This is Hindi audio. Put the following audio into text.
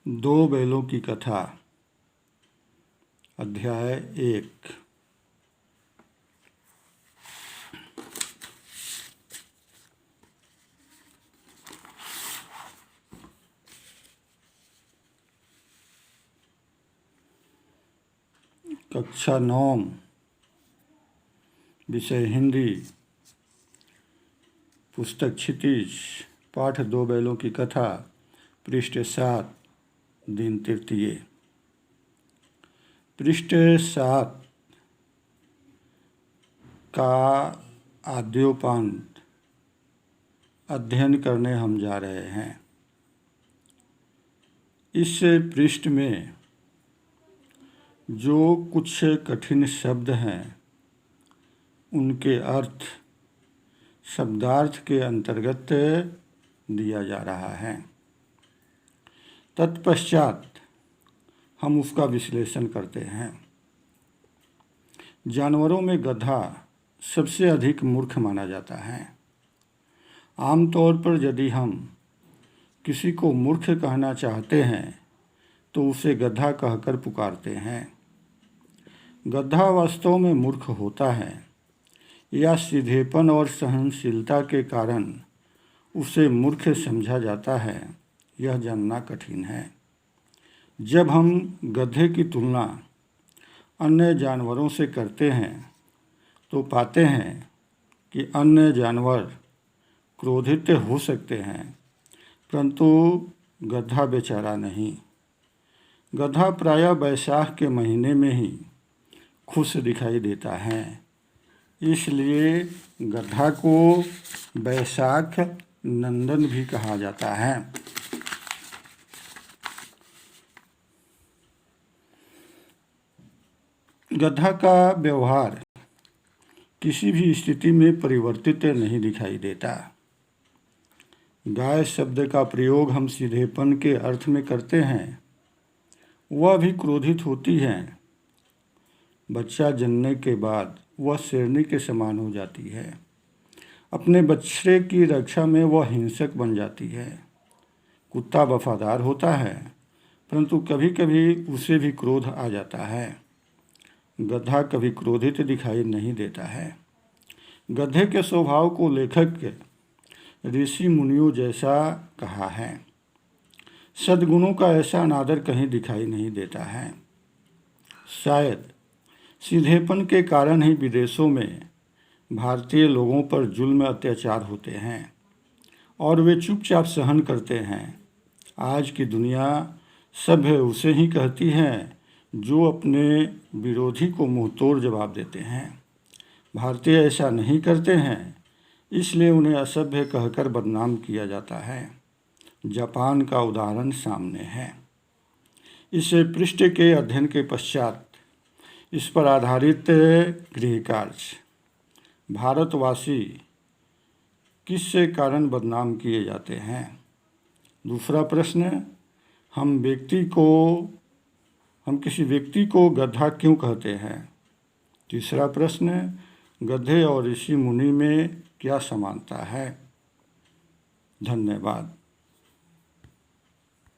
दो बैलों की कथा। अध्याय 1। कक्षा 9, विषय हिंदी, पुस्तक क्षितिज, पाठ दो बैलों की कथा, पृष्ठ 7, दिन तृतीय। पृष्ठ 7 का आद्योपांत अध्ययन करने हम जा रहे हैं। इस पृष्ठ में जो कुछ कठिन शब्द हैं उनके अर्थ शब्दार्थ के अंतर्गत दिया जा रहा है। तत्पश्चात हम उसका विश्लेषण करते हैं। जानवरों में गधा सबसे अधिक मूर्ख माना जाता है। आमतौर पर यदि हम किसी को मूर्ख कहना चाहते हैं तो उसे गधा कहकर पुकारते हैं। गधा वास्तव में मूर्ख होता है या सीधेपन और सहनशीलता के कारण उसे मूर्ख समझा जाता है, यह जानना कठिन है। जब हम गधे की तुलना अन्य जानवरों से करते हैं तो पाते हैं कि अन्य जानवर क्रोधित हो सकते हैं, परंतु गधा बेचारा नहीं। गधा प्रायः बैसाख के महीने में ही खुश दिखाई देता है, इसलिए गधा को बैसाख नंदन भी कहा जाता है। गधा का व्यवहार किसी भी स्थिति में परिवर्तित नहीं दिखाई देता। गाय शब्द का प्रयोग हम सीधेपन के अर्थ में करते हैं। वह भी क्रोधित होती है। बच्चा जन्मने के बाद वह शेरनी के समान हो जाती है। अपने बच्चे की रक्षा में वह हिंसक बन जाती है। कुत्ता वफादार होता है, परंतु कभी कभी उसे भी क्रोध आ जाता है। गधा कभी क्रोधित दिखाई नहीं देता है। गधे के स्वभाव को लेखक ऋषि मुनियों जैसा कहा है। सद्गुणों का ऐसा अनादर कहीं दिखाई नहीं देता है। शायद सीधेपन के कारण ही विदेशों में भारतीय लोगों पर जुल्म अत्याचार होते हैं और वे चुपचाप सहन करते हैं। आज की दुनिया सभ्य उसे ही कहती है जो अपने विरोधी को मुंहतोड़ जवाब देते हैं। भारतीय ऐसा नहीं करते हैं, इसलिए उन्हें असभ्य कहकर बदनाम किया जाता है। जापान का उदाहरण सामने है। इस पृष्ठ के अध्ययन के पश्चात इस पर आधारित गृहकार्य, भारतवासी किस कारण बदनाम किए जाते हैं। दूसरा प्रश्न, हम किसी व्यक्ति को गधा क्यों कहते हैं। तीसरा प्रश्न, गधे और ऋषि मुनि में क्या समानता है। धन्यवाद।